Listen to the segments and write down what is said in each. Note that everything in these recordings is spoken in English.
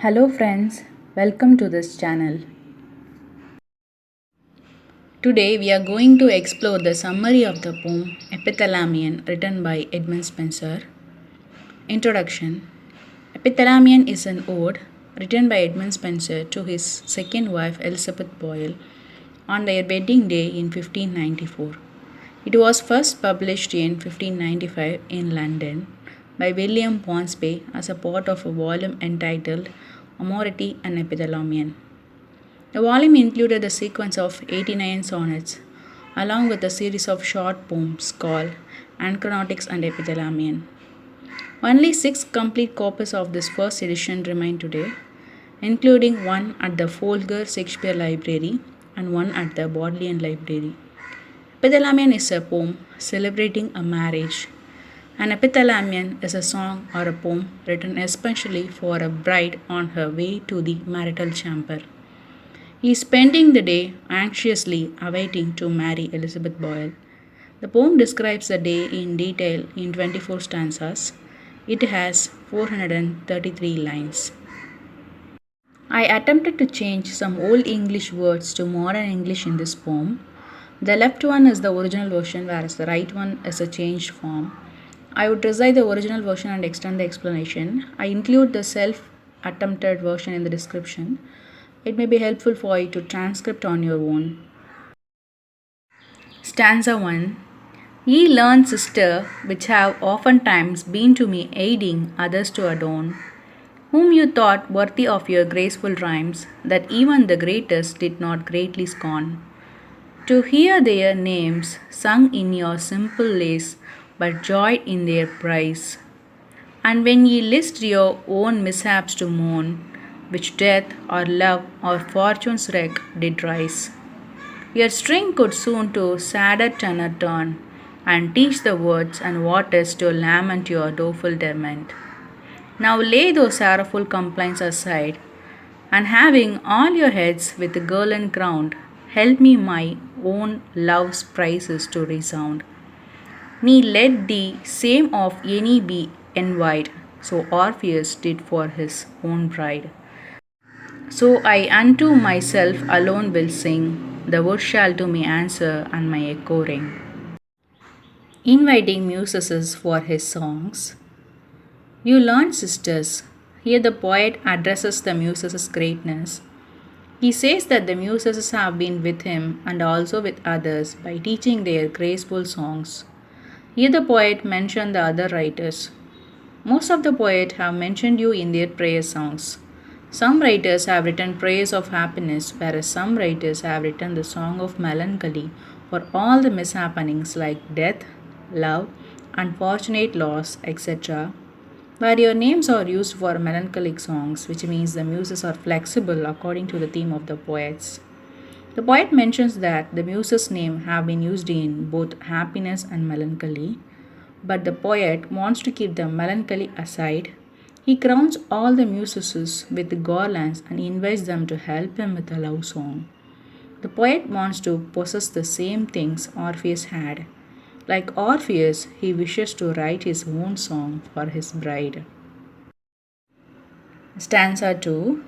Hello friends, welcome to this channel. Today we are going to explore the summary of the poem Epithalamion written by Edmund Spenser. Introduction. Epithalamion is an ode written by Edmund Spenser to his second wife Elizabeth Boyle on their wedding day in 1594. It was first published in 1595 in London by William Ponsonby as a part of a volume entitled Amority and Epithalamion. The volume included a sequence of 89 sonnets, along with a series of short poems called Anachronotics and Epithalamion. Only 6 complete copies of this first edition remain today, including one at the Folger Shakespeare Library and one at the Bodleian Library. Epithalamion is a poem celebrating a marriage. An epithalamion is a song or a poem written especially for a bride on her way to the marital chamber. He is spending the day anxiously awaiting to marry Elizabeth Boyle. The poem describes the day in detail in 24 stanzas. It has 433 lines. I attempted to change some Old English words to modern English in this poem. The left one is the original version, whereas the right one is a changed form. I would recite the original version and extend the explanation. I include the self-attempted version in the description. It may be helpful for you to transcript on your own. Stanza 1. Ye learned sister, which have oftentimes been to me aiding others to adorn, whom you thought worthy of your graceful rhymes, that even the greatest did not greatly scorn. To hear their names sung in your simple lace, but joyed in their praise. And when ye list your own mishaps to mourn, which death or love or fortune's wreck did rise, your string could soon to sadder tenor turn, and teach the words and waters to lament your doleful detriment. Now lay those sorrowful complaints aside, and having all your heads with garland crowned, help me my own love's praises to resound. Ne let the same of any be envide, so Orpheus did for his own bride. So I unto myself alone will sing, the word shall to me answer, and my echo ring. Inviting muses for his songs. You learn, sisters. Here the poet addresses the muses' greatness. He says that the muses have been with him and also with others by teaching their graceful songs. Here the poet mentioned the other writers. Most of the poets have mentioned you in their prayer songs. Some writers have written praise of happiness, whereas some writers have written the song of melancholy for all the mishappenings like death, love, unfortunate loss, etc., where your names are used for melancholic songs, which means the muses are flexible according to the theme of the poets. The poet mentions that the muses' names have been used in both happiness and melancholy, but the poet wants to keep the melancholy aside. He crowns all the muses with garlands and invites them to help him with a love song. The poet wants to possess the same things Orpheus had. Like Orpheus, he wishes to write his own song for his bride. Stanza 2.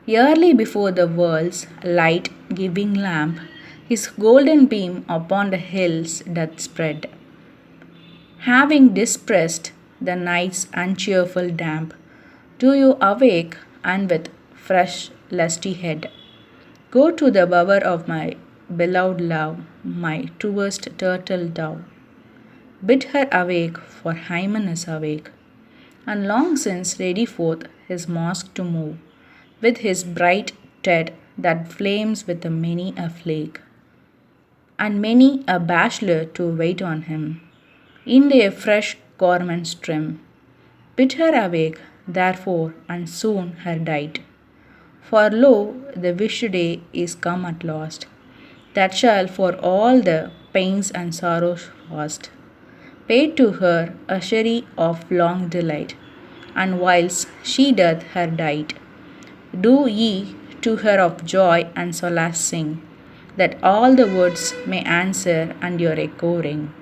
Yearly before the world's light giving lamp, his golden beam upon the hills doth spread. Having dispersed the night's uncheerful damp, do you awake and with fresh lusty head go to the bower of my beloved love, my truest turtle dove. Bid her awake, for Hymen is awake, and long since ready forth his mosque to move, with his bright ted that flames with a many a flake, and many a bachelor to wait on him, in their fresh garments trim. Bid her awake, therefore, and soon her dight. For lo, the wished day is come at last, that shall for all the pains and sorrows past pay to her a sherry of long delight, and whilst she doth her dight, do ye to her of joy and solace sing, that all the woods may answer and your echo ring.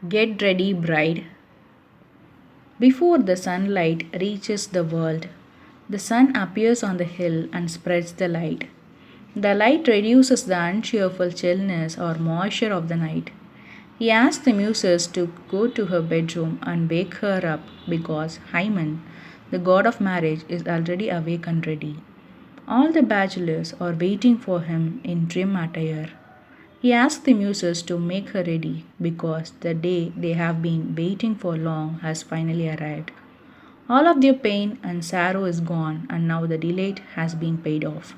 Get ready, bride. Before the sunlight reaches the world, The sun appears on the hill and spreads the light. The light reduces the uncheerful chillness or moisture of the night. He asks the muses to go to her bedroom and wake her up because Hymen, the god of marriage, is already awake and ready. All the bachelors are waiting for him in trim attire. He asks the muses to make her ready because the day they have been waiting for long has finally arrived. All of their pain and sorrow is gone, and now the delay has been paid off.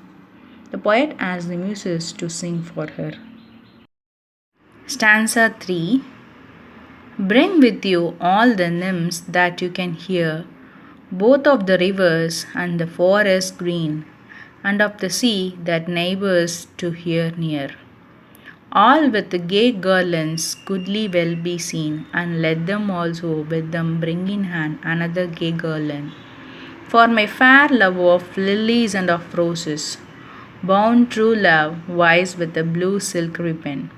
The poet asks the muses to sing for her. Stanza 3. Bring with you all the nymphs that you can hear, both of the rivers and the forest green, and of the sea that neighbors to hear near. All with the gay garlands goodly well be seen, and let them also with them bring in hand another gay garland. For my fair love of lilies and of roses, bound true love wise with a blue silk ribbon.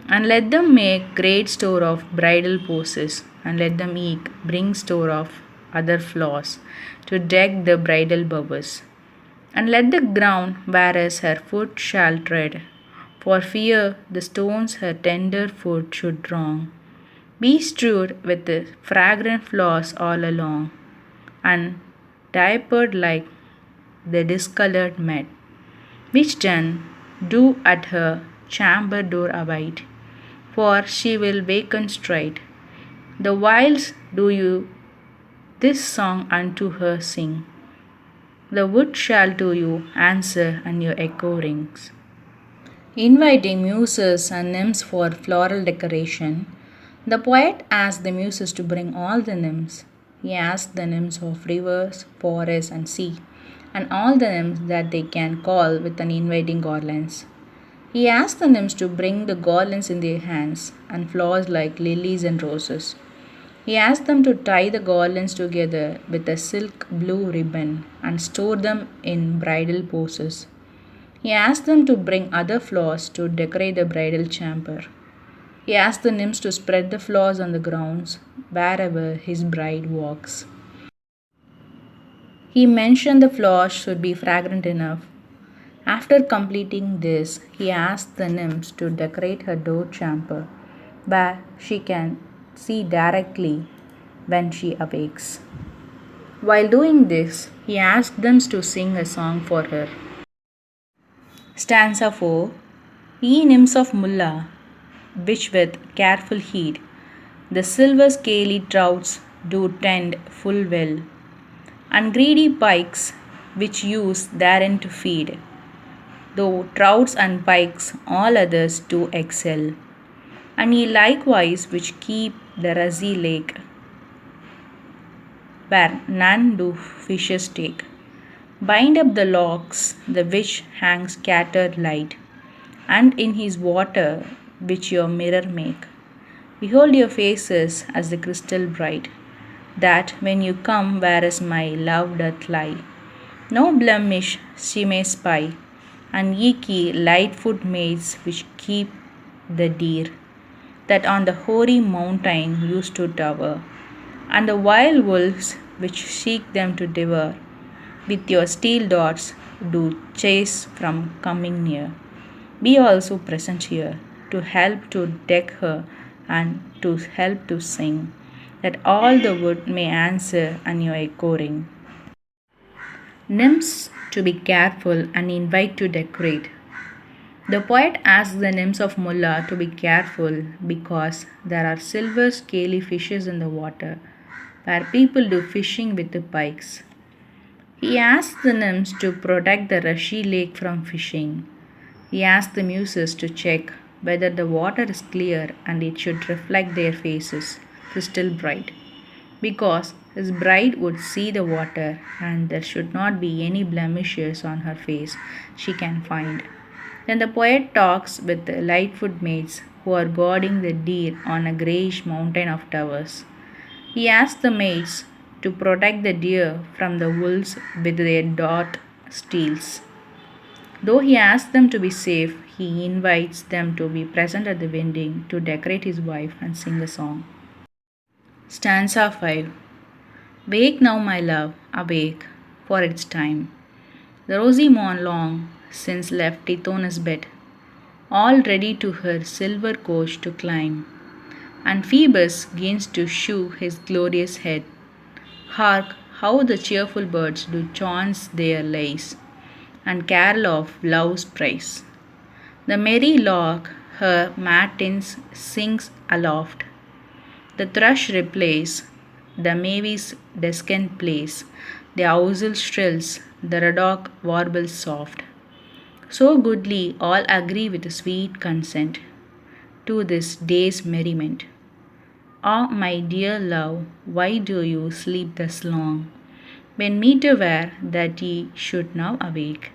And let them make great store of bridal poses, and let them eke bring store of other flowers to deck the bridal bowers. And let the ground whereas her foot shall tread, for fear the stones her tender foot should wrong, be strewed with the fragrant flowers all along, and diapered like the discolored mead, which done, do at her chamber door await, for she will waken straight. The whiles do you this song unto her sing, the wood shall to you answer, and your echo rings. Inviting muses and nymphs for floral decoration, the poet asks the muses to bring all the nymphs. He asks the nymphs of rivers, forests, and sea, and all the nymphs that they can call with an inviting garlands. He asks the nymphs to bring the garlands in their hands and flowers like lilies and roses. He asks them to tie the garlands together with a silk blue ribbon and store them in bridal poses. He asks them to bring other flowers to decorate the bridal chamber. He asks the nymphs to spread the flowers on the grounds wherever his bride walks. He mentioned the flowers should be fragrant enough. After completing this, he asks the nymphs to decorate her door chamber where she can see directly when she awakes. While doing this, he asks them to sing a song for her. Stanza 4. Ye nymphs of Mulla, which with careful heed the silver scaly trouts do tend full well, and greedy pikes which use therein to feed, though trouts and pikes all others do excel, and ye likewise which keep the ruzzy lake, where none do fishes take. Bind up the locks, the which hang scattered light, and in his water which your mirror make. Behold your faces as the crystal bright, that when you come whereas my love doth lie, no blemish she may spy, and ye key light-foot maids which keep the deer, that on the hoary mountain used to tower, and the wild wolves which seek them to devour, with your steel darts do chase from coming near. Be also present here, to help to deck her and to help to sing, that all the wood may answer and your echo ring. Nymphs to be careful and invite to decorate. The poet asks the nymphs of Mulla to be careful because there are silver scaly fishes in the water, where people do fishing with the pikes. He asks the nymphs to protect the rushy lake from fishing. He asks the muses to check whether the water is clear and it should reflect their faces crystal bright, because his bride would see the water and there should not be any blemishes on her face she can find. Then the poet talks with the lightfoot maids who are guarding the deer on a greyish mountain of towers. He asks the maids to protect the deer from the wolves with their dart steels. Though he asks them to be safe, he invites them to be present at the wedding to decorate his wife and sing a song. Stanza 5. Wake now, my love, awake, for its time. The rosy morn long since left Tithonus' bed, all ready to her silver coach to climb, and Phoebus gains to shew his glorious head. Hark, how the cheerful birds do chaunt their lays, and carol of love's praise. The merry lark her matins sings aloft, the thrush replays, the mavis descant plays, the ousel shrills, the ruddock warbles soft. So goodly all agree with sweet consent to this day's merriment. Ah, my dear love, why do you sleep thus long? When meet were that ye should now awake,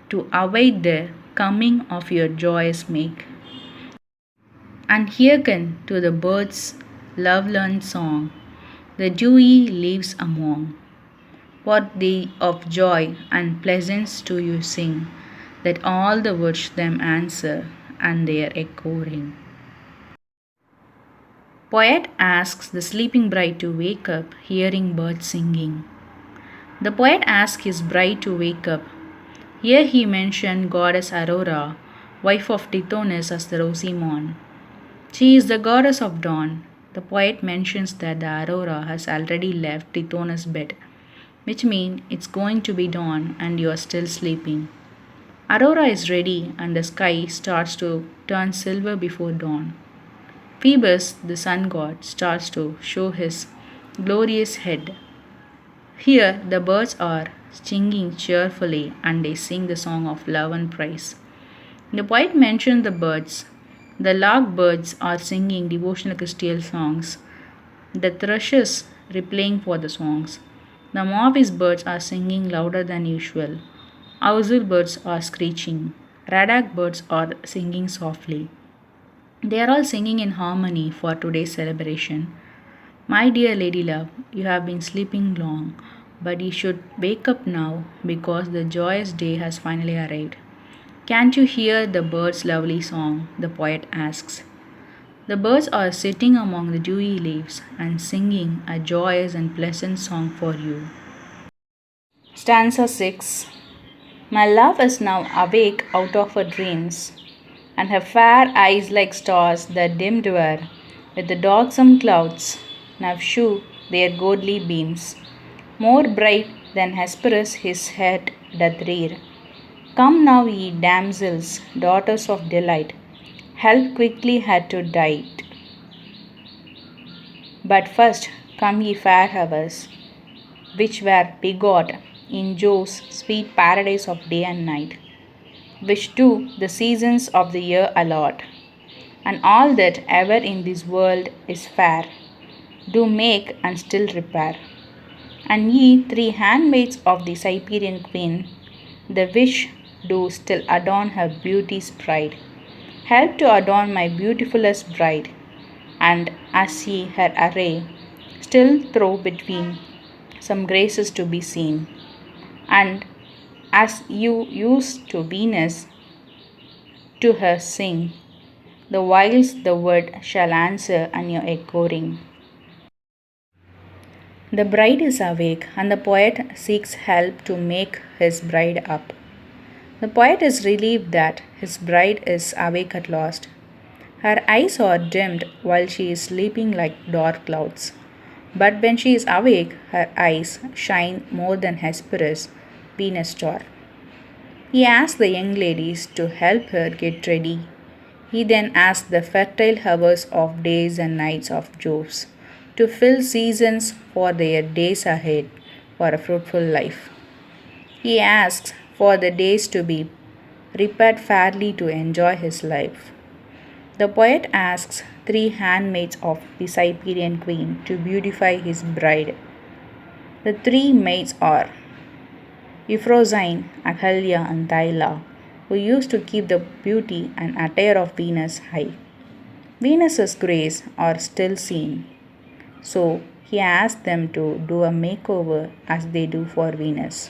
to await the coming of your joyous make, and hearken to the birds' love learned song, the dewy leaves among. What they of joy and pleasance to you sing, that all the woods them answer, and their echo ring. Poet asks the sleeping bride to wake up, hearing birds singing. The poet asks his bride to wake up. Here he mentioned goddess Aurora, wife of Tithonus as the rosy morn. She is the goddess of dawn. The poet mentions that the Aurora has already left Tithonus' bed, which means it's going to be dawn and you are still sleeping. Aurora is ready and the sky starts to turn silver before dawn. Phoebus, the sun god, starts to show his glorious head. Here the birds are singing cheerfully and they sing the song of love and praise. The poet mentioned the birds. The lark birds are singing devotional Christian songs. The thrushes replaying for the songs. The mavis birds are singing louder than usual. Ousel birds are screeching. Radak birds are singing softly. They are all singing in harmony for today's celebration. My dear lady love, you have been sleeping long, but you should wake up now because the joyous day has finally arrived. Can't you hear the birds' lovely song? The poet asks. The birds are sitting among the dewy leaves and singing a joyous and pleasant song for you. Stanza 6. My love is now awake out of her dreams, and her fair eyes like stars that dimmed were, with the darksome clouds, now shew their godly beams. More bright than Hesperus his head doth rear. Come now, ye damsels, daughters of delight, help quickly her to dight. But first come ye fair hours, which were begot in Jove's sweet paradise of day and night, which do the seasons of the year allot, and all that ever in this world is fair, do make and still repair. And ye three handmaids of the Cyprian queen, the which do still adorn her beauty's pride, help to adorn my beautifulest bride, and as ye her array, still throw between some graces to be seen, and as you used to Venus, to her sing, the whiles the word shall answer and your echo ring. The bride is awake, and the poet seeks help to make his bride up. The poet is relieved that his bride is awake at last. Her eyes are dimmed while she is sleeping like dark clouds. But when she is awake, her eyes shine more than Hesperus, Venus' star. He asks the young ladies to help her get ready. He then asks the fertile hours of days and nights of Jove's to fill seasons for their days ahead for a fruitful life. He asks for the days to be repaired fairly to enjoy his life. The poet asks three handmaids of the Cyprian queen to beautify his bride. The three maids are Euphrosyne, Achalia, and Thyla, who used to keep the beauty and attire of Venus high. Venus's grace are still seen, so he asked them to do a makeover as they do for Venus.